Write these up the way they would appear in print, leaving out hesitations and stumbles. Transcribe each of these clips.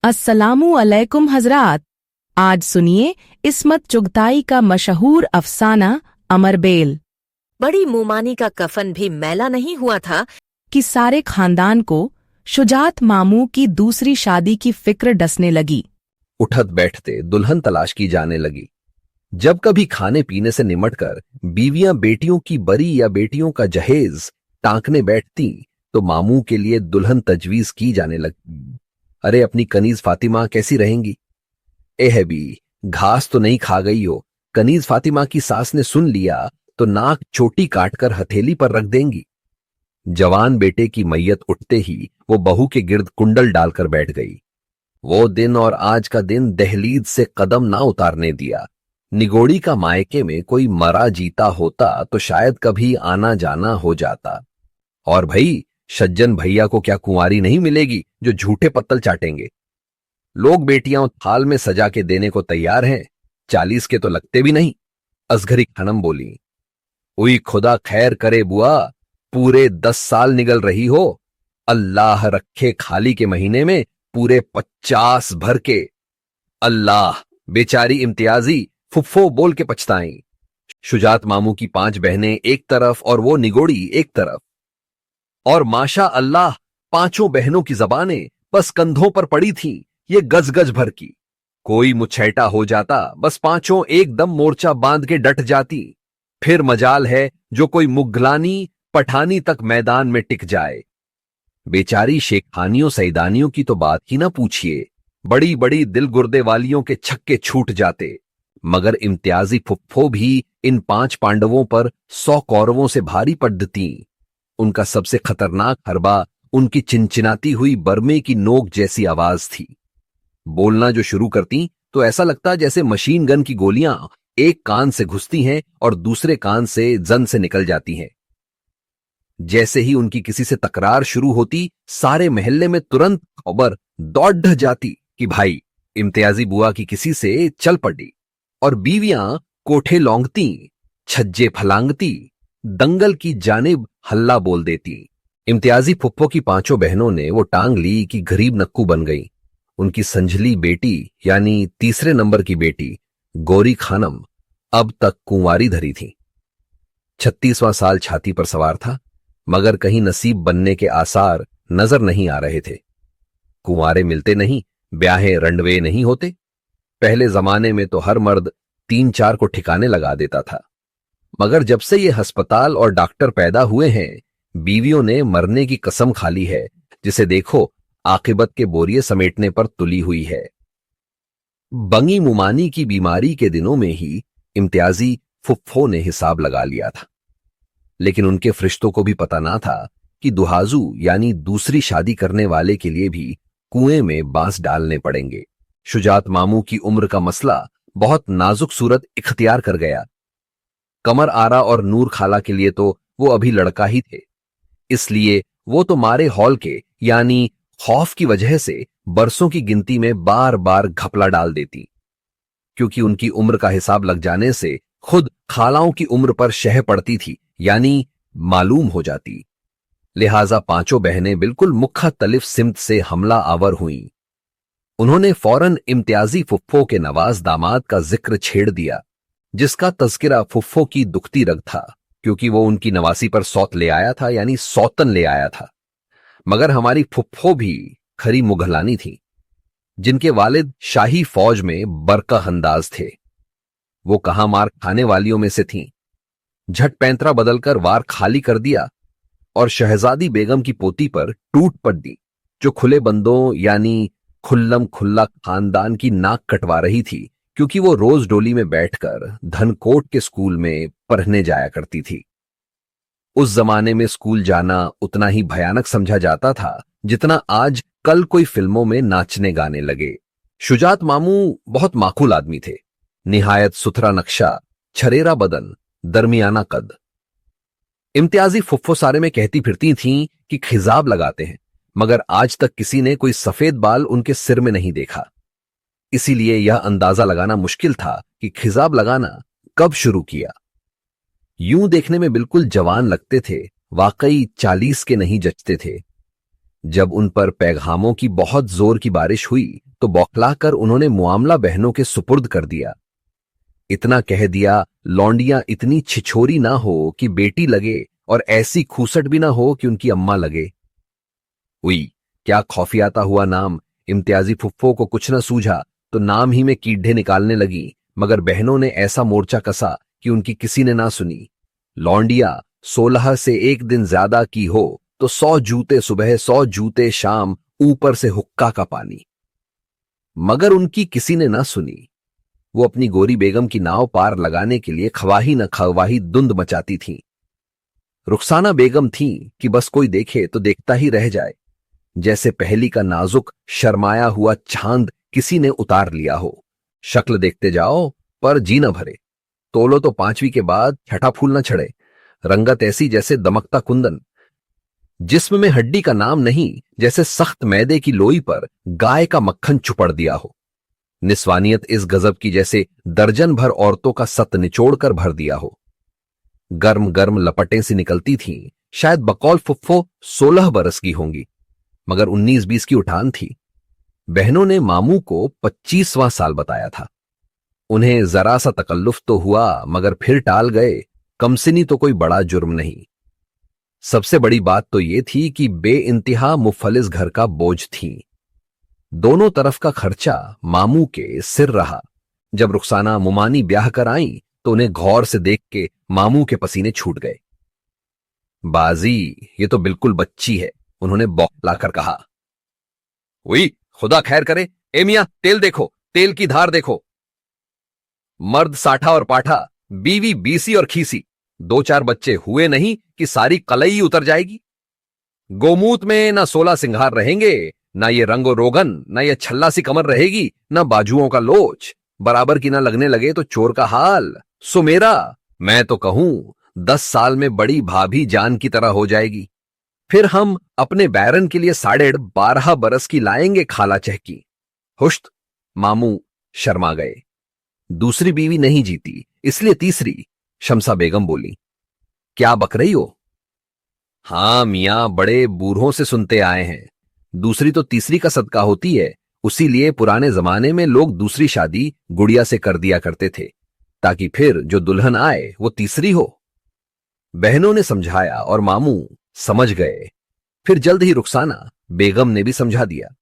अस्सलामु अलैकुम हजरात। आज सुनिए इस्मत चुगताई का मशहूर अफसाना अमरबेल बड़ी मुमानी का कफन भी मैला नहीं हुआ था कि सारे खानदान को शुजात मामू की दूसरी शादी की फिक्र डसने लगी। उठत बैठते दुल्हन तलाश की जाने लगी। जब कभी खाने पीने से निमटकर बीवियां बेटियों की बरी या बेटियों का जहेज टांकने बैठती तो मामू के लिए दुल्हन तजवीज की जाने लगी। अरे अपनी कनीज फातिमा कैसी रहेंगी? भी घास तो नहीं खा गई हो? कनीज फातिमा की सास ने सुन लिया तो नाक चोटी काटकर हथेली पर रख देंगी। जवान बेटे की मैयत उठते ही वो बहू के गिर्द कुंडल डालकर बैठ गई। वो दिन और आज का दिन दहलीज से कदम ना उतारने दिया। निगोड़ी का मायके में कोई मरा जीता होता तो शायद कभी आना जाना हो जाता। और भाई सज्जन भैया को क्या कुंवारी नहीं मिलेगी जो झूठे पत्तल चाटेंगे? लोग बेटियां थाल में सजा के देने को तैयार हैं, 40 के तो लगते भी नहीं। असघरी खानम बोली, उई खुदा खैर करे बुआ, पूरे 10 साल निगल रही हो। अल्लाह रखे खाली के महीने में पूरे 50 भर के। अल्लाह बेचारी इम्तियाजी फुफ्फो बोल के पछताई। शुजात मामू की 5 बहनें एक तरफ और वो निगोड़ी एक तरफ। और माशा अल्लाह 5 बहनों की जबानें बस कंधों पर पड़ी थीं, ये गज गज भर की। कोई मुछैटा हो जाता बस 5 एकदम मोर्चा बांध के डट जाती। फिर मजाल है जो कोई मुगलानी पठानी तक मैदान में टिक जाए। बेचारी शेखानियों सैदानियों की तो बात ही ना पूछिए, बड़ी बड़ी दिल गुर्दे वालियों के छक्के छूट जाते। मगर इम्तियाजी फुफ्फो भी इन 5 पांडवों पर 100 कौरवों से भारी पड़ती। उनका सबसे खतरनाक हरबा उनकी चिनचिनाती हुई बरमे की नोक जैसी आवाज थी। बोलना जो शुरू करती तो ऐसा लगता जैसे मशीन गन की गोलियां एक कान से घुसती हैं और दूसरे कान से जन से निकल जाती हैं। जैसे ही उनकी किसी से तकरार शुरू होती, सारे महल्ले में तुरंत खबर दौड़ ढह जाती कि भाई इम्तियाजी बुआ की किसी से चल पड़ी। और बीवियां कोठे लौंगती, छज्जे फलांगती, दंगल की जानिब हल्ला बोल देती। इम्तियाजी फुप्पो की 5 बहनों ने वो टांग ली कि गरीब नक्कू बन गई। उनकी संजली बेटी यानी तीसरे नंबर की बेटी गौरी खानम अब तक कुंवारी धरी थी। 36वां साल छाती पर सवार था, मगर कहीं नसीब बनने के आसार नजर नहीं आ रहे थे। कुंवारे मिलते नहीं, ब्याहे रंडवे नहीं होते। पहले जमाने में तो हर मर्द 3-4 को ठिकाने लगा देता था, मगर जब से ये अस्पताल और डॉक्टर पैदा हुए हैं, बीवियों ने मरने की कसम खा ली है, जिसे देखो आखिबत के बोरिये समेटने पर तुली हुई है। बंगी मुमानी की बीमारी के दिनों में ही इम्तियाजी फुफ्फो ने हिसाब लगा लिया था, लेकिन उनके फरिश्तों को भी पता ना था कि दुहाजू यानी दूसरी शादी करने वाले के लिए भी कुएं में बांस डालने पड़ेंगे। शुजात मामू की उम्र का मसला बहुत नाजुक सूरत इख्तियार कर गया। कमर आरा और नूर खाला के लिए तो वो अभी लड़का ही थे, इसलिए वो तो मारे हौल के यानी खौफ की वजह से बरसों की गिनती में बार बार घपला डाल देती, क्योंकि उनकी उम्र का हिसाब लग जाने से खुद खालाओं की उम्र पर शह पड़ती थी यानी मालूम हो जाती। लिहाजा 5 बहनें बिल्कुल मुख्तलिफ सिमत से हमला आवर हुईं। उन्होंने फौरन इम्तियाजी फुफ्फो के नवाज दामाद का जिक्र छेड़ दिया, जिसका तज़किरा फुफ्फो की दुखती रग था, क्योंकि वो उनकी नवासी पर सौत ले आया था यानी सौतन ले आया था। मगर हमारी फुफ्फो भी खरी मुगलानी थी, जिनके वालिद शाही फौज में बरका अंदाज थे। वो कहां मार खाने वालियों में से थीं। झट पैंतरा बदलकर वार खाली कर दिया और शहजादी बेगम की पोती पर टूट पड़ दी, जो खुले बंदों यानी खुल्लम खुल्ला खानदान की नाक कटवा रही थी, क्योंकि वो रोज डोली में बैठकर धनकोट के स्कूल में पढ़ने जाया करती थी। उस जमाने में स्कूल जाना उतना ही भयानक समझा जाता था जितना आज कल कोई फिल्मों में नाचने गाने लगे। शुजात मामू बहुत माकूल आदमी थे, निहायत सुथरा नक्शा, छरेरा बदन, दरमियाना कद। इम्तियाजी फुफ्फो सारे में कहती फिरती थीं कि खिजाब लगाते हैं, मगर आज तक किसी ने कोई सफेद बाल उनके सिर में नहीं देखा। इसीलिए यह अंदाजा लगाना मुश्किल था कि खिजाब लगाना कब शुरू किया। यूं देखने में बिल्कुल जवान लगते थे, वाकई 40 के नहीं जचते थे। जब उन पर पैगामों की बहुत जोर की बारिश हुई तो बौखलाकर उन्होंने मामला बहनों के सुपुर्द कर दिया। इतना कह दिया, लौंडियां इतनी छिछोरी ना हो कि बेटी लगे और ऐसी खूसट भी ना हो कि उनकी अम्मा लगे। हुई क्या खौफियाता हुआ नाम। इम्तियाजी फुफ्फो को कुछ न सूझा तो नाम ही में कीढ़े निकालने लगी, मगर बहनों ने ऐसा मोर्चा कसा कि उनकी किसी ने ना सुनी। लौंडिया 16 से एक दिन ज्यादा की हो तो 100 जूते सुबह 100 जूते शाम, ऊपर से हुक्का का पानी। मगर उनकी किसी ने ना सुनी। वो अपनी गोरी बेगम की नाव पार लगाने के लिए खवाही न खवाही धुंध मचाती थीं। रुखसाना बेगम थी कि बस कोई देखे तो देखता ही रह जाए, जैसे पहली का नाजुक शर्माया हुआ चांद किसी ने उतार लिया हो। शक्ल देखते जाओ पर जी न भरे। तोलो तो 5वीं के बाद छठा फूल न छड़े। रंगत ऐसी जैसे दमकता कुंदन। जिस्म में हड्डी का नाम नहीं, जैसे सख्त मैदे की लोई पर गाय का मक्खन चुपड़ दिया हो। निस्वानियत इस गजब की जैसे दर्जन भर औरतों का सत निचोड़ कर भर दिया हो। गर्म गर्म लपटें सी निकलती थीं। शायद बकौल फुफ्फो 16 बरस की होंगी, मगर 19-20 की उठान थी। बहनों ने मामू को 25वां साल बताया था। उन्हें जरा सा तकल्लुफ तो हुआ, मगर फिर टाल गए। कमसिनी तो कोई बड़ा जुर्म नहीं। सबसे बड़ी बात तो यह थी कि बेइंतिहा मुफलिस घर का बोझ थी। दोनों तरफ का खर्चा मामू के सिर रहा। जब रुखसाना मुमानी ब्याह कर आई तो उन्हें गौर से देख के मामू के पसीने छूट गए। बाजी, ये तो बिल्कुल बच्ची है, उन्होंने बौखलाकर कहा। हुई खुदा खैर करे। ए मियां, तेल देखो, तेल की धार देखो। मर्द साठा और पाठा, बीवी बीसी और खीसी, 2-4 बच्चे हुए नहीं कि सारी कलई उतर जाएगी। गोमूत में ना 16 सिंगार रहेंगे, ना ये रंगो रोगन, ना ये छल्ला सी कमर रहेगी, ना बाजुओं का लोच। बराबर की ना लगने लगे तो चोर का हाल। सो मेरा, मैं तो कहूं 10 साल में बड़ी भाभी जान की तरह हो जाएगी। फिर हम अपने बैरन के लिए 12.5 बरस की लाएंगे खाला चहकी। हुश्त, मामू शर्मा गए। दूसरी बीवी नहीं जीती, इसलिए तीसरी। शमसा बेगम बोली, क्या बक रही हो? हां मियां, बड़े बूढ़ों से सुनते आए हैं। दूसरी तो तीसरी का सदका होती है। उसी लिए पुराने जमाने में लोग दूसरी शादी गुड़िया से कर दिया करते थे, ताकि फिर जो दुल्हन आए वो तीसरी हो। बहनों ने समझाया और मामू समझ गए। फिर जल्द ही रुखसाना बेगम ने भी समझा दिया।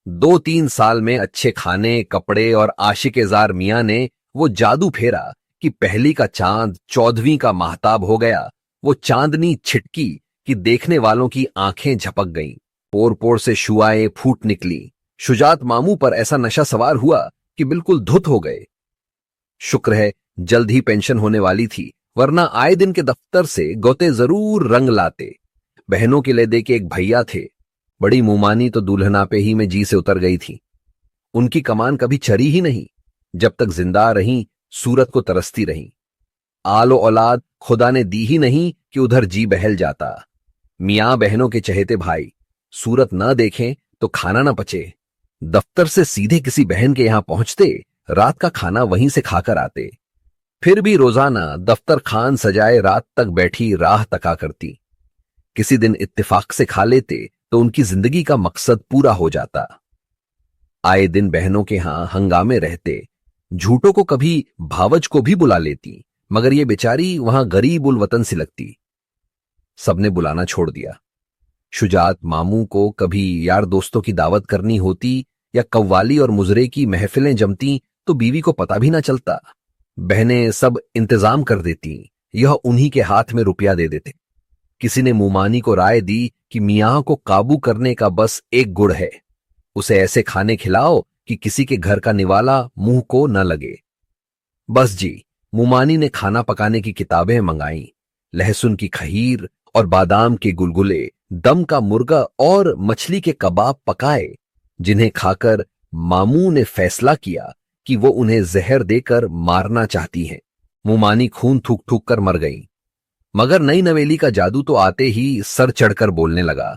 2-3 साल में अच्छे खाने, कपड़े और आशिक-ए-जार मियां ने वो जादू फेरा कि पहली का चांद 14वीं का माहताब हो गया। वो चांदनी छिटकी कि देखने वालों की आंखें झपक गईं। पोर पोर से शुआएं फूट निकली। शुजात मामू पर ऐसा नशा सवार हुआ कि बिल्कुल धुत हो गए। शुक्र है जल्द ही पेंशन होने वाली थी, वरना आए दिन के दफ्तर से गोते जरूर रंग लाते। बहनों के लेदे के एक भैया थे। बड़ी मुमानी तो दुल्हनापे ही में जी से उतर गई थी। उनकी कमान कभी चरी ही नहीं। जब तक जिंदा रहीं, सूरत को तरसती रहीं। आलो औलाद खुदा ने दी ही नहीं कि उधर जी बहल जाता। मियां बहनों के चहेते भाई, सूरत न देखें तो खाना न पचे। दफ्तर से सीधे किसी बहन के यहां पहुंचते, रात का खाना वहीं से खाकर आते। फिर भी रोजाना दफ्तर खान सजाए रात तक बैठी राह तका करती। किसी दिन इत्तेफाक से खा लेते तो उनकी जिंदगी का मकसद पूरा हो जाता। आए दिन बहनों के यहां हंगामे रहते। झूठों को कभी भावज को भी बुला लेती, मगर ये बेचारी वहां गरीब उल वतन सी लगती। सबने बुलाना छोड़ दिया। शुजात मामू को कभी यार दोस्तों की दावत करनी होती या कव्वाली और मुजरे की महफिलें जमती तो बीवी को पता भी ना चलता। बहनें सब इंतजाम कर देती, यह उन्हीं के हाथ में रुपया दे देते। किसी ने मुमानी को राय दी कि मियां को काबू करने का बस एक गुड़ है, उसे ऐसे खाने खिलाओ कि किसी के घर का निवाला मुंह को न लगे। बस जी, मुमानी ने खाना पकाने की किताबें मंगाई। लहसुन की खहीर और बादाम के गुलगुले, दम का मुर्गा और मछली के कबाब पकाए, जिन्हें खाकर मामू ने फैसला किया कि वो उन्हें जहर देकर मारना चाहती हैं। मुमानी खून थूक थूक कर मर गई। मगर नई नवेली का जादू तो आते ही सर चढ़कर बोलने लगा।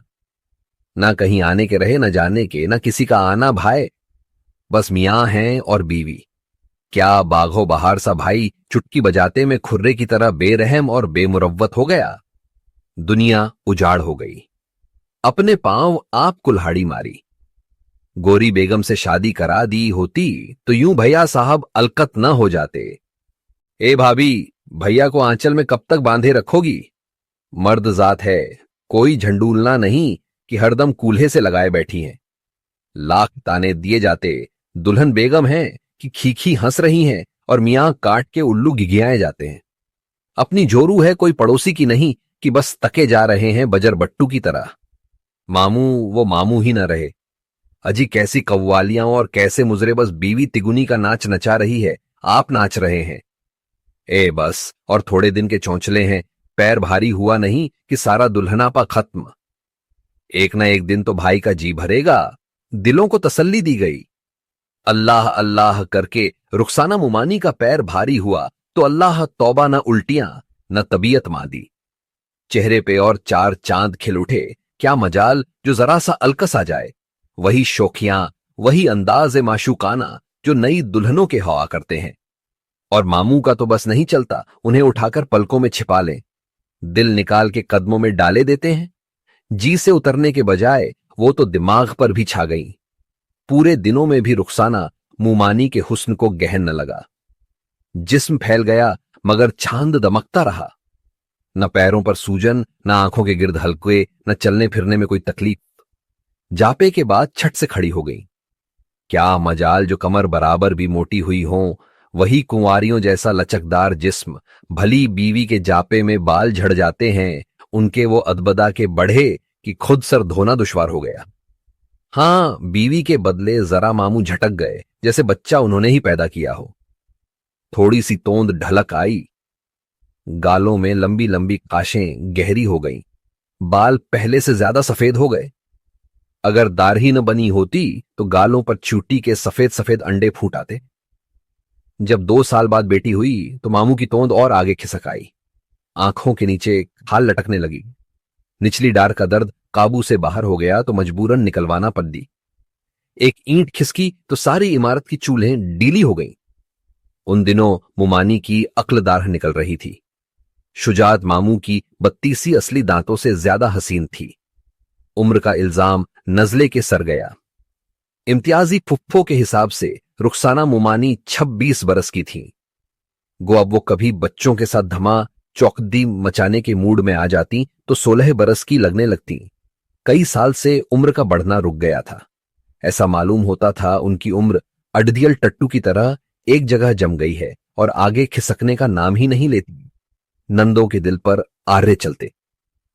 ना कहीं आने के रहे, न जाने के, न किसी का आना भाई। बस मियां हैं और बीवी। क्या बाघो बहार सा भाई चुटकी बजाते में खुर्रे की तरह बेरहम और बेमुरव्वत हो गया। दुनिया उजाड़ हो गई। अपने पांव आप कुल्हाड़ी मारी। गोरी बेगम से शादी करा दी होती तो यूं भैया साहब अलकत न हो जाते। ए भाभी, भैया को आंचल में कब तक बांधे रखोगी? मर्द जात है, कोई झंडूलना नहीं कि हरदम कूल्हे से लगाए बैठी हैं। लाख ताने दिए जाते, दुल्हन बेगम हैं कि खीखी हंस रही हैं और मियां काट के उल्लू गिगियाए जाते हैं। अपनी जोरू है, कोई पड़ोसी की नहीं कि बस तके जा रहे हैं बजर बट्टू की तरह। मामू वो मामू ही न रहे। अजी कैसी कव्वालियां और कैसे मुजरे बस बीवी तिगुनी का नाच नचा रही है, आप नाच रहे हैं। ए बस और थोड़े दिन के चौंचले हैं, पैर भारी हुआ नहीं कि सारा दुल्हनापा खत्म। एक ना एक दिन तो भाई का जी भरेगा। दिलों को तसल्ली दी गई। अल्लाह अल्लाह करके रुखसाना मुमानी का पैर भारी हुआ तो अल्लाह तौबा न उल्टियां न तबीयत मांदी। चेहरे पे और चार चांद खिल उठे। क्या मजाल जो जरा सा अलकस आ जाए। वही शोखियां, वही अंदाज माशूकाना जो नई दुल्हनों के हवा करते हैं। और मामू का तो बस नहीं चलता, उन्हें उठाकर पलकों में छिपा लें, दिल निकाल के कदमों में डाले देते हैं। जी से उतरने के बजाय वो तो दिमाग पर भी छा गई। पूरे दिनों में भी रुखसाना मुमानी के हुस्न को गहन न लगा। जिस्म फैल गया मगर चांद दमकता रहा। न पैरों पर सूजन, न आंखों के गिर्द हल्के, न चलने फिरने में कोई तकलीफ। जापे के बाद छट से खड़ी हो गई। क्या मजाल जो कमर बराबर भी मोटी हुई हो, वही कुंवारियों जैसा लचकदार जिस्म। भली बीवी के जापे में बाल झड़ जाते हैं, उनके वो अदबदा के बढ़े कि खुद सर धोना दुश्वार हो गया। हां, बीवी के बदले जरा मामू झटक गए, जैसे बच्चा उन्होंने ही पैदा किया हो। थोड़ी सी तोंद ढलक आई। गालों में लंबी लंबी काशें गहरी हो गईं। बाल पहले से ज्यादा सफेद हो गए। अगर दाढ़ी न बनी होती तो गालों पर चूटी के सफेद सफेद अंडे फूट आते। जब 2 साल बाद बेटी हुई तो मामू की तोंद और आगे खिसक आई। आंखों के नीचे खाल लटकने लगी। निचली डार का दर्द काबू से बाहर हो गया तो मजबूरन निकलवाना पड़ी। एक ईंट खिसकी तो सारी इमारत की चूल्हें डीली हो गईं। उन दिनों मुमानी की अक्लदार निकल रही थी। शुजात मामू की 32 असली दांतों से ज्यादा हसीन थी। उम्र का इल्जाम नजले के सर गया। इम्तियाजी फुफ्फो के हिसाब से रुखसाना मुमानी 26 बरस की थी। गो अब वो कभी बच्चों के साथ धमा चौकदी मचाने के मूड में आ जाती तो 16 बरस की लगने लगती। कई साल से उम्र का बढ़ना रुक गया था। ऐसा मालूम होता था उनकी उम्र अडदियल टट्टू की तरह एक जगह जम गई है और आगे खिसकने का नाम ही नहीं लेती। नंदों के दिल पर आर्रे चलते।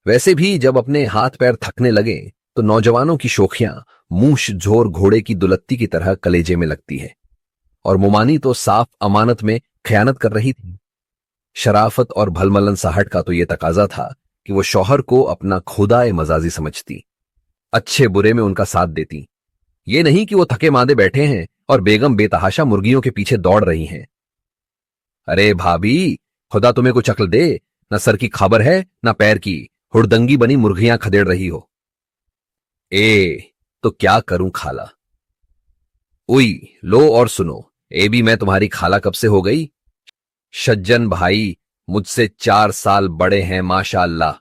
वैसे भी जब अपने हाथ पैर थकने लगे तो नौजवानों की शोखियां मूछ झोर घोड़े की दुलत्ती की तरह कलेजे में लगती है। और मुमानी तो साफ अमानत में खयानत कर रही थी। शराफत और भलमलन साहट का तो यह तकाजा था कि वो शौहर को अपना खुदाए मजाजी समझती, अच्छे बुरे में उनका साथ देती। ये नहीं कि वो थके मांदे बैठे हैं और बेगम बेतहाशा मुर्गियों के पीछे दौड़ रही हैं। अरे भाभी, खुदा तुम्हें कुछ अक्ल दे, न सर की खबर है न पैर की, हुड़दंगी बनी मुर्गियां खदेड़ रही हो। तो क्या करूं खाला। उई, लो और सुनो। भी मैं तुम्हारी खाला कब से हो गई। सज्जन भाई मुझसे 4 साल बड़े हैं माशाअल्लाह।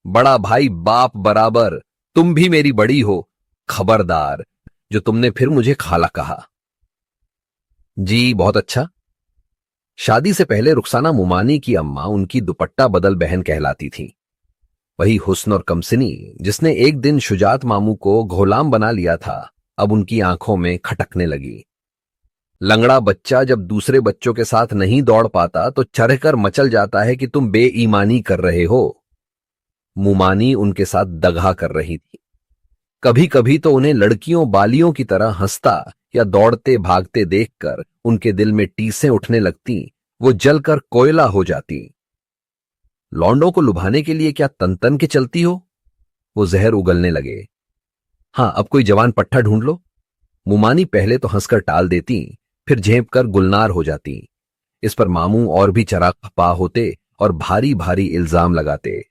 बड़ा भाई बाप बराबर, तुम भी मेरी बड़ी हो। खबरदार जो तुमने फिर मुझे खाला कहा। जी बहुत अच्छा। शादी से पहले रुखसाना मुमानी की अम्मा उनकी दुपट्टा बदल बहन कहलाती थी। वही हुस्न और कमसिनी जिसने एक दिन शुजात मामू को घोलाम बना लिया था, अब उनकी आंखों में खटकने लगी। लंगड़ा बच्चा जब दूसरे बच्चों के साथ नहीं दौड़ पाता तो चढ़कर मचल जाता है कि तुम बेईमानी कर रहे हो। मुमानी उनके साथ दगा कर रही थी। कभी कभी तो उन्हें लड़कियों बालियों की तरह हंसता या दौड़ते भागते देखकर उनके दिल में टीसें उठने लगती। वो जलकर कोयला हो जाती। लौंडों को लुभाने के लिए क्या तन तन के चलती हो। वो जहर उगलने लगे। हां, अब कोई जवान पट्टा ढूंढ लो। मुमानी पहले तो हंसकर टाल देती, फिर झेप कर गुलनार हो जाती। इस पर मामू और भी चराग खपा होते और भारी भारी इल्जाम लगाते।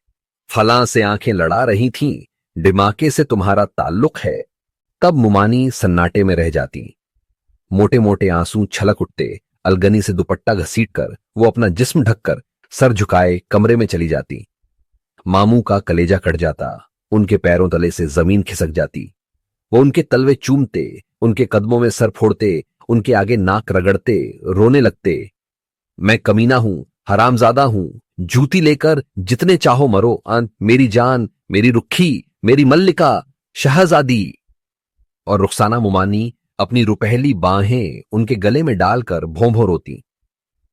फलां से आंखें लड़ा रही थीं, दिमाके से तुम्हारा ताल्लुक है। तब मुमानी सन्नाटे में रह जाती। मोटे मोटे आंसू छलक उठते। अलगनी से दुपट्टा घसीटकर वो अपना जिस्म ढककर सर झुकाए कमरे में चली जाती। मामू का कलेजा कट जाता उनके पैरों तले से जमीन खिसक जाती। वो उनके तलवे चूमते, उनके कदमों में सर फोड़ते, उनके आगे नाक रगड़ते, रोने लगते। मैं कमीना हूं, हरामजादा हूं, जूती लेकर जितने चाहो मरो, मेरी जान, मेरी रुखी, मेरी मल्लिका, शहजादी। और रुखसाना मुमानी अपनी रुपहली बाहें उनके गले में डालकर भों भों रोती।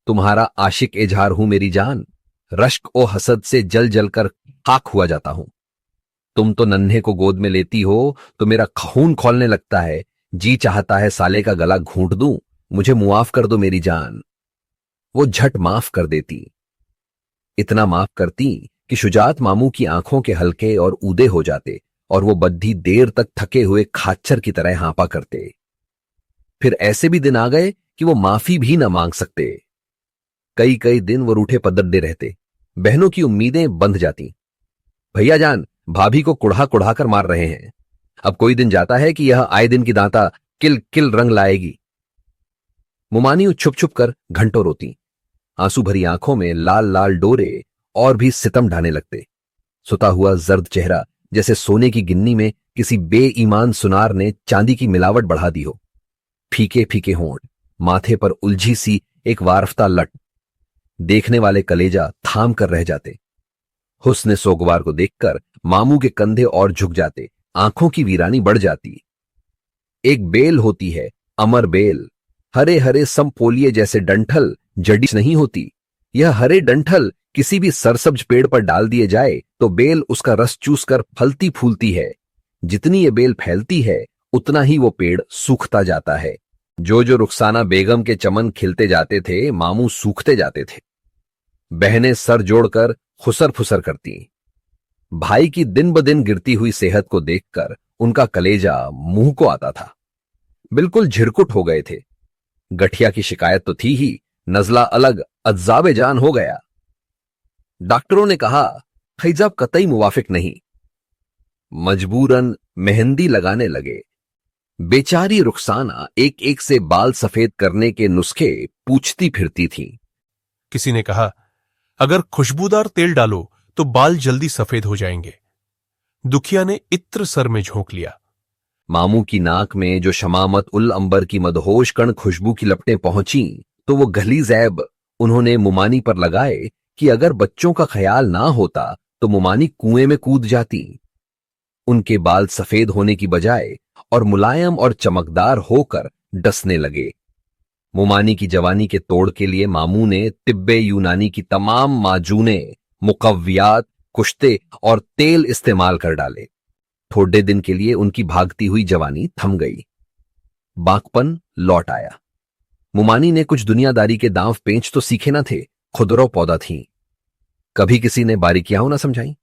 तुम्हारा आशिक एजहार हूं मेरी जान, रश्क ओ हसद से जल जल कर खाक हुआ जाता हूं। तुम तो नन्हे को गोद में लेती हो तो मेरा खून खौलने लगता है, जी चाहता है साले का गला घूंट दूं, मुझे मुआफ कर दो मेरी जान। वो झट माफ कर देती, इतना माफ करती कि शुजात मामू की आंखों के हल्के और ऊदे हो जाते और वो बद्धी देर तक थके हुए खाच्चर की तरह हाँपा करते। फिर ऐसे भी दिन आ गए कि वो माफी भी न मांग सकते। कई कई दिन वो रूठे पदड्डे रहते। बहनों की उम्मीदें बंध जाती। भैया जान भाभी को कुढ़ा कुढ़ा कर मार रहे हैं। अब कोई दिन जाता है कि यह आए दिन की दांता किल किल रंग लाएगी। मुमानी छुप छुप कर घंटों रोती। आंसू भरी आंखों में लाल लाल डोरे और भी सितम ढाने लगते। सुता हुआ जर्द चेहरा जैसे सोने की गिन्नी में किसी बेईमान सुनार ने चांदी की मिलावट बढ़ा दी हो। फीके फीके होंठ, माथे पर उलझी सी एक वारफ्ता लट, देखने वाले कलेजा थाम कर रह जाते। हुस्न सोगवार को देखकर मामू के कंधे और झुक जाते, आंखों की वीरानी बढ़ जाती। एक बेल होती है, अमर बेल, हरे हरे समपोलिये जैसे डंठल, जड़ी नहीं होती। यह हरे डंठल किसी भी सरसब्ज पेड़ पर डाल दिए जाए तो बेल उसका रस चूसकर फलती फूलती है। जितनी ये बेल फैलती है उतना ही वो पेड़ सूखता जाता है। जो जो रुखसाना बेगम के चमन खिलते जाते थे, मामू सूखते जाते थे। बहनें सर जोड़कर खुसर फुसर करती। भाई की दिन ब दिन गिरती हुई सेहत को देखकर उनका कलेजा मुंह को आता था। बिल्कुल झिरकुट हो गए थे। गठिया की शिकायत तो थी ही, नजला अलग अज्जाबे जान हो गया। डॉक्टरों ने कहा खैजाब कतई मुवाफिक नहीं। मजबूरन मेहंदी लगाने लगे। बेचारी रुखसाना एक एक से बाल सफेद करने के नुस्खे पूछती फिरती थी। किसी ने कहा अगर खुशबूदार तेल डालो तो बाल जल्दी सफेद हो जाएंगे। दुखिया ने इत्र सर में झोंक लिया। मामू की नाक में जो शमामत उल अंबर की मदहोश कण खुशबू की लपटें पहुंची तो वो गहली जैब उन्होंने मुमानी पर लगाए कि अगर बच्चों का ख्याल ना होता तो मुमानी कुएं में कूद जाती। उनके बाल सफेद होने की बजाय और मुलायम और चमकदार होकर डसने लगे। मुमानी की जवानी के तोड़ के लिए मामू ने तिब्बे यूनानी की तमाम माजूने, मुकव्वियात, कुश्ते और तेल इस्तेमाल कर डाले। थोड़े दिन के लिए उनकी भागती हुई जवानी थम गई। बाकपन लौट आया। मुमानी ने कुछ दुनियादारी के दांव पेंच तो सीखे ना थे, खुदरो पौधा थीं। कभी किसी ने बारीकियां ना समझाई।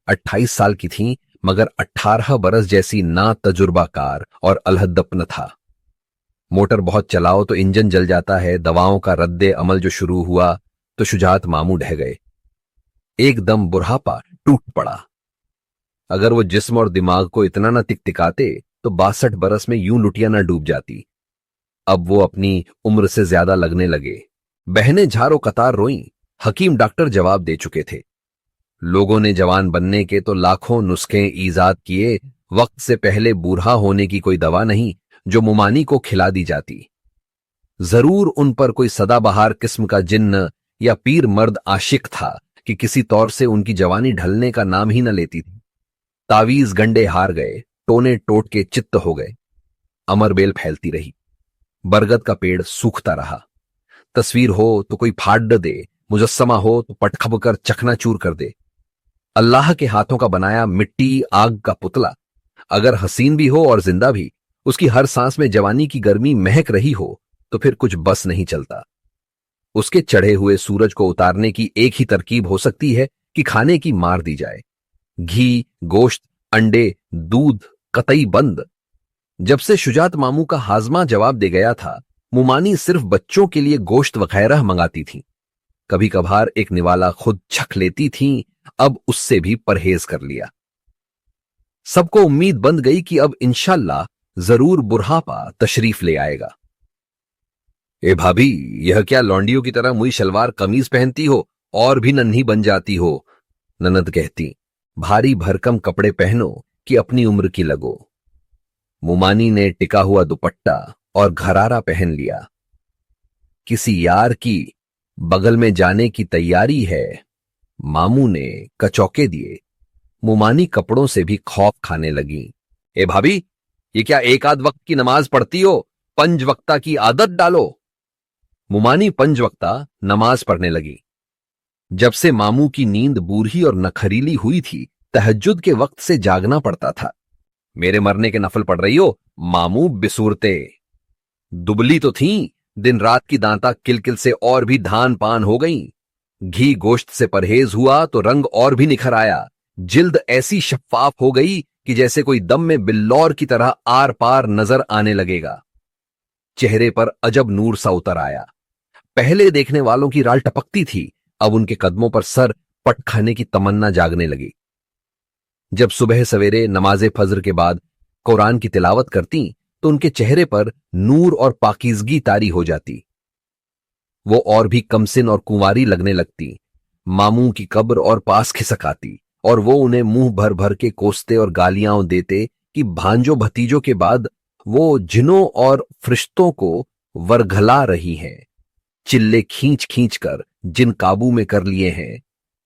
28 साल की थीं, मगर 18 बरस जैसी ना तजुर्बाकार और अलहदप था। मोटर बहुत चलाओ तो इंजन जल जाता है। दवाओं का रद्दे अमल जो शुरू हुआ तो शुजात मामू ढह गए। एकदम बुढ़ापा टूट पड़ा। अगर वो जिस्म और दिमाग को इतना न टिकटिकाते तो 62 बरस में यूं लुटिया न डूब जाती। अब वो अपनी उम्र से ज्यादा लगने लगे। बहनें झारो कतार रोईं। हकीम डॉक्टर जवाब दे चुके थे। लोगों ने जवान बनने के तो लाखों नुस्खे ईजाद किए, वक्त से पहले बूढ़ा होने की कोई दवा नहीं जो मुमानी को खिला दी जाती। जरूर उन पर कोई सदाबहार किस्म का जिन्न या पीर मर्द आशिक था कि किसी तौर से उनकी जवानी ढलने का नाम ही न लेती थी। तावीज गंडे हार गए, टोने टोट के चित्त हो गए। अमरबेल फैलती रही। बरगद का पेड़ सूखता रहा। तस्वीर हो तो कोई फाड़ दे, मुजस्समा हो तो पटखब कर चकनाचूर कर दे। अल्लाह के हाथों का बनाया मिट्टी आग का पुतला अगर हसीन भी हो और जिंदा भी, उसकी हर सांस में जवानी की गर्मी महक रही हो तो फिर कुछ बस नहीं चलता। उसके चढ़े हुए सूरज को उतारने की एक ही तरकीब हो सकती है कि खाने की मार दी जाए। घी, गोश्त, अंडे, दूध कतई बंद। जब से शुजात मामू का हाजमा जवाब दे गया था, मुमानी सिर्फ बच्चों के लिए गोश्त वगैरह मंगाती थी। कभी कभार एक निवाला खुद छक लेती थीं, अब उससे भी परहेज कर लिया। सबको उम्मीद बंध गई कि अब इंशाल्लाह जरूर बुढ़ापा तशरीफ ले आएगा। ए भाभी, यह क्या लौंडियों की तरह मुई शलवार कमीज पहनती हो और भी नन्ही बन जाती हो, ननद कहती। भारी भरकम कपड़े पहनो कि अपनी उम्र की लगो। मुमानी ने टिका हुआ दुपट्टा और घरारा पहन लिया। किसी यार की बगल में जाने की तैयारी है। मामू ने कचौके दिए। मुमानी कपड़ों से भी खौफ खाने लगी। ए भाभी, ये क्या एक आध वक्त की नमाज पढ़ती हो? पंज वक्ता की आदत डालो। मुमानी पंज वक्ता नमाज पढ़ने लगी। जब से मामू की नींद बूढ़ी और नखरीली हुई थी, तहज्जुद के वक्त से जागना पड़ता था। मेरे मरने के नफल पढ़ रही हो? मामू बिसूरते। दुबली तो थी, दिन रात की दांता किलकिल से और भी धान पान हो गईं। घी गोश्त से परहेज हुआ तो रंग और भी निखर आया। जिल्द ऐसी शफ्फाफ हो गई कि जैसे कोई दम में बिल्लौर की तरह आर पार नजर आने लगेगा। चेहरे पर अजब नूर सा उतर आया। पहले देखने वालों की राल टपकती थी, अब उनके कदमों पर सर पट खाने की तमन्ना जागने लगी। जब सुबह सवेरे नमाजे फजर के बाद कुरान की तिलावत करती तो उनके चेहरे पर नूर और पाकीज़गी तारी हो जाती। वो और भी कमसिन और कुंवारी लगने लगती। मामू की कब्र और पास खिसक आती और वो उन्हें मुंह भर भर के कोसते और गालियां देते कि भांजो भतीजों के बाद वो जिनों और फरिश्तों को वरघला रही हैं। चिल्ले खींच खींच कर जिन काबू में कर लिए हैं,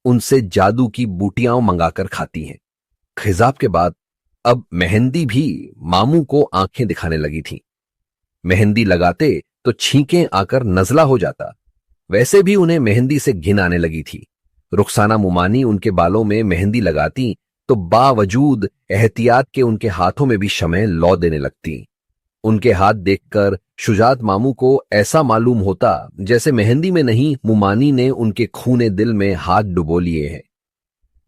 उनसे जादू की बूटियां मंगाकर खाती हैं। खिजाब के बाद अब मेहंदी भी मामू को आंखें दिखाने लगी थी। मेहंदी लगाते तो छींकें आकर नजला हो जाता। वैसे भी उन्हें मेहंदी से घिन आने लगी थी। रुखसाना मुमानी उनके बालों में मेहंदी लगाती तो बावजूद एहतियात के उनके हाथों में भी शमह लौ देने लगती। उनके हाथ देखकर शुजात मामू को ऐसा मालूम होता जैसे मेहंदी में नहीं, मुमानी ने उनके खूने दिल में हाथ डुबो लिए हैं।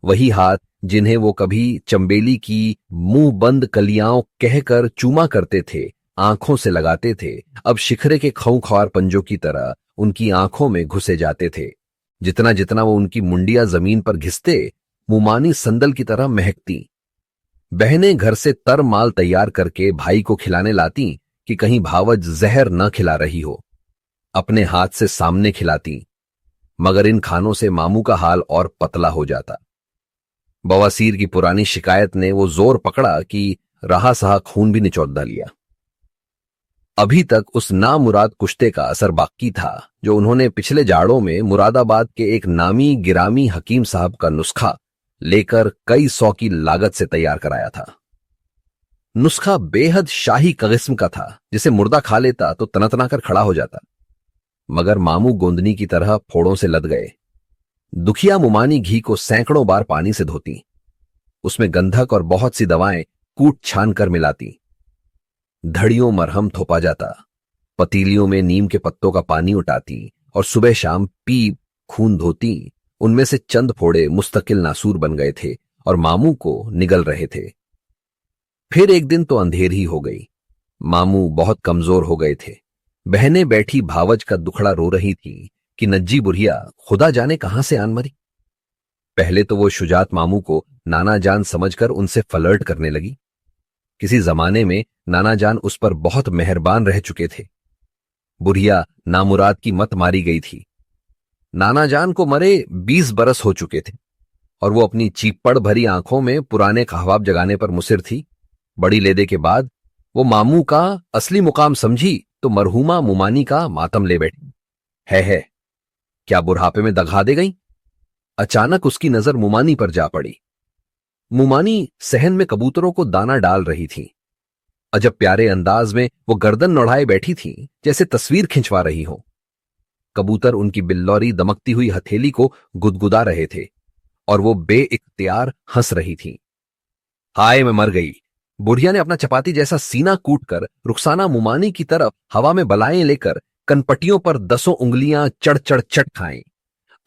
वही हाथ जिन्हें वो कभी चंबेली की मुंह बंद कलियाओं कहकर चूमा करते थे, आंखों से लगाते थे, अब शिखरे के खौंख्वार पंजों की तरह उनकी आंखों में घुसे जाते थे। जितना जितना वो उनकी मुंडिया जमीन पर घिसते, मुमानी संदल की तरह महकती। बहनें घर से तर माल तैयार करके भाई को खिलाने लाती कि कहीं भावज जहर न खिला रही हो। अपने हाथ से सामने खिलाती, मगर इन खानों से मामू का हाल और पतला हो जाता। बवासीर की पुरानी शिकायत ने वो जोर पकड़ा कि रहा सहा खून भी निचोड़ लिया। अभी तक उस नामुराद कुश्ते का असर बाकी था जो उन्होंने पिछले जाड़ों में मुरादाबाद के एक नामी गिरामी हकीम साहब का नुस्खा लेकर कई सौ की लागत से तैयार कराया था। नुस्खा बेहद शाही किस्म का था, जिसे मुर्दा खा लेता तो तनतना कर खड़ा हो जाता। मगर मामू गोंदनी की तरह फोड़ों से लद गए। दुखिया मुमानी घी को सैकड़ों बार पानी से धोती, उसमें गंधक और बहुत सी दवाएं कूट छान कर मिलाती। धड़ियों मरहम थोपा जाता, पतीलियों में नीम के पत्तों का पानी उठाती और सुबह शाम पीप खून धोती। उनमें से चंद फोड़े मुस्तकिल नासूर बन गए थे और मामू को निगल रहे थे। फिर एक दिन तो अंधेर ही हो गई। मामू बहुत कमजोर हो गए थे। बहनें बैठी भावज का दुखड़ा रो रही थी कि नज्जी बुढ़िया खुदा जाने कहां से आन मरी। पहले तो वो शुजात मामू को नाना जान समझकर उनसे फ्लर्ट करने लगी। किसी जमाने में नाना जान उस पर बहुत मेहरबान रह चुके थे। बुढ़िया नामुराद की मत मारी गई थी। नाना जान को मरे 20 बरस हो चुके थे और वो अपनी चीपड़ भरी आंखों में पुराने ख्वाब जगाने पर मुसिर थी। बड़ी लेदे के बाद वो मामू का असली मुकाम समझी तो मरहूमा मुमानी का मातम ले बैठी। है क्या बुढ़ापे में दगा दे गई? अचानक उसकी नजर मुमानी पर जा पड़ी। मुमानी सहन में कबूतरों को दाना डाल रही थी। अजब प्यारे अंदाज में वो गर्दन नौड़ाए बैठी थी, जैसे तस्वीर खिंचवा रही हो। कबूतर उनकी बिल्लौरी दमकती हुई हथेली को गुदगुदा रहे थे और वो बेइख्तियार हंस रही थी। हाय मैं मर गई। बुढ़िया ने अपना चपाती जैसा सीना कूटकर रुखसाना मुमानी की तरफ हवा में बलाएं लेकर कनपटियों पर 10 उंगलियां चढ़ चढ़ चट खाएं।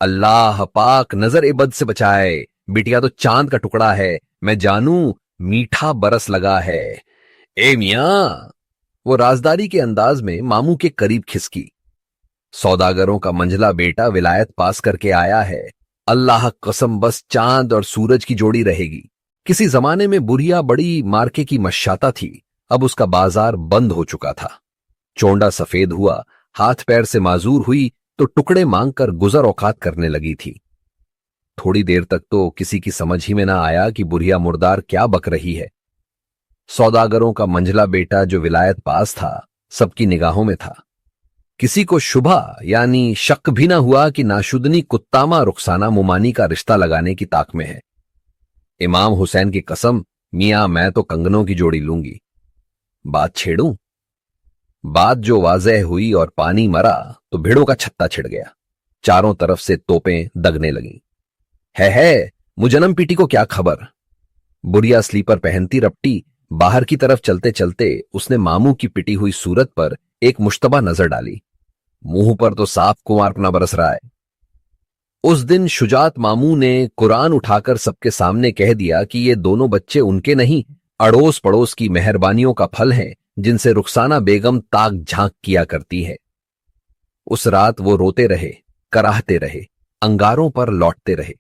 अल्लाह पाक नजर ए बद से बचाए। बिटिया तो चांद का टुकड़ा है, मैं जानू मीठा बरस लगा है। ए मियां, वो राजदारी के अंदाज में मामू के करीब खिसकी। सौदागरों का मंझला बेटा विलायत पास करके आया है। अल्लाह कसम बस चांद और सूरज की जोड़ी रहेगी। किसी जमाने में बुढ़िया बड़ी मार्के की मशाता थी, अब उसका बाजार बंद हो चुका था। चोंडा सफेद हुआ, हाथ पैर से माजूर हुई तो टुकड़े मांगकर गुजर औकात करने लगी थी। थोड़ी देर तक तो किसी की समझ ही में ना आया कि बुढ़िया मुर्दार क्या बक रही है। सौदागरों का मंझला बेटा जो विलायत पास था सबकी निगाहों में था। किसी को शुभा यानी शक भी ना हुआ कि नाशुदनी कुत्तामा रुखसाना मुमानी का रिश्ता लगाने की ताक में है। इमाम हुसैन की कसम, मियां मैं तो कंगनों की जोड़ी लूंगी। बात छेड़ूं? बात जो वाज़ेह हुई और पानी मरा तो भिड़ों का छत्ता छिड़ गया। चारों तरफ से तोपें दगने लगीं। है मुजन्नम पीटी को क्या खबर। बुढ़िया स्लीपर पहनती रपटी बाहर की तरफ चलते चलते उसने मामू की पिटी हुई सूरत पर एक मुश्तबा नजर डाली। मुंह पर तो साफ कुंवारपना बरस रहा है। उस दिन शुजात मामू ने कुरान उठाकर सबके सामने कह दिया कि ये दोनों बच्चे उनके नहीं, अड़ोस पड़ोस की मेहरबानियों का फल हैं जिनसे रुखसाना बेगम ताक झांक किया करती है। उस रात वो रोते रहे, कराहते रहे, अंगारों पर लौटते रहे।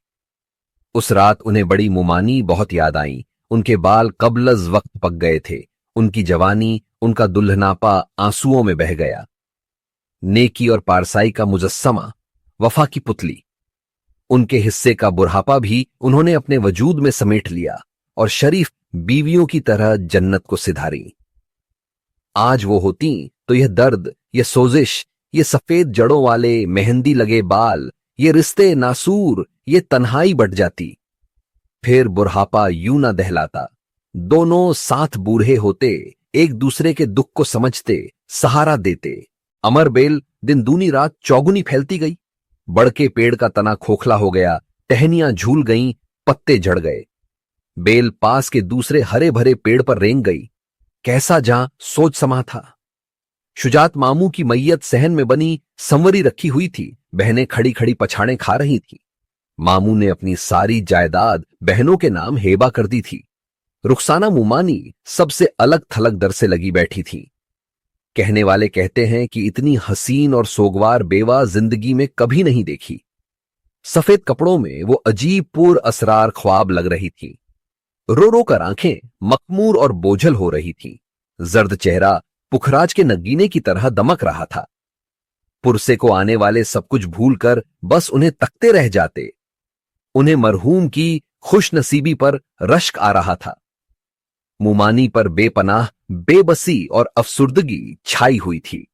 उस रात उन्हें बड़ी मुमानी बहुत याद आई। उनके बाल कबलज वक्त पक गए थे। उनकी जवानी, उनका दुल्हनापा आंसुओं में बह गया। नेकी और पारसाई का मुजस्समा, वफा की पुतली, उनके हिस्से का बुढ़ापा भी उन्होंने अपने वजूद में समेट लिया और शरीफ बीवियों की तरह जन्नत को सिधारी। आज वो होती तो यह दर्द, यह सोजिश, ये सफेद जड़ों वाले मेहंदी लगे बाल, ये रिश्ते नासूर, ये तन्हाई बढ़ जाती। फिर बुढ़ापा यूं ना दहलाता। दोनों साथ बूढ़े होते, एक दूसरे के दुख को समझते, सहारा देते। अमर बेल दिन दूनी रात चौगुनी फैलती गई। बड़के पेड़ का तना खोखला हो गया, टहनियां झूल गईं, पत्ते झड़ गए। बेल पास के दूसरे हरे भरे पेड़ पर रेंग गई। कैसा जहां सोच समा था। शुजात मामू की मैयत सहन में बनी संवरी रखी हुई थी। बहनें खड़ी खड़ी पछाड़ें खा रही थीं। मामू ने अपनी सारी जायदाद बहनों के नाम हेबा कर दी थी। रुखसाना मुमानी सबसे अलग थलग दर से लगी बैठी थी। कहने वाले कहते हैं कि इतनी हसीन और सोगवार बेवा जिंदगी में कभी नहीं देखी। सफेद कपड़ों में वो अजीब पुर असरार ख्वाब लग रही थी। रो रो कर आंखें मखमूर और बोझल हो रही थी। जर्द चेहरा पुखराज के नगीने की तरह दमक रहा था। पुरसे को आने वाले सब कुछ भूलकर बस उन्हें तकते रह जाते। उन्हें मरहूम की खुश नसीबी पर रश्क आ रहा था। मुमानी पर बेपनाह बेबसी और अफसुर्दगी छाई हुई थी।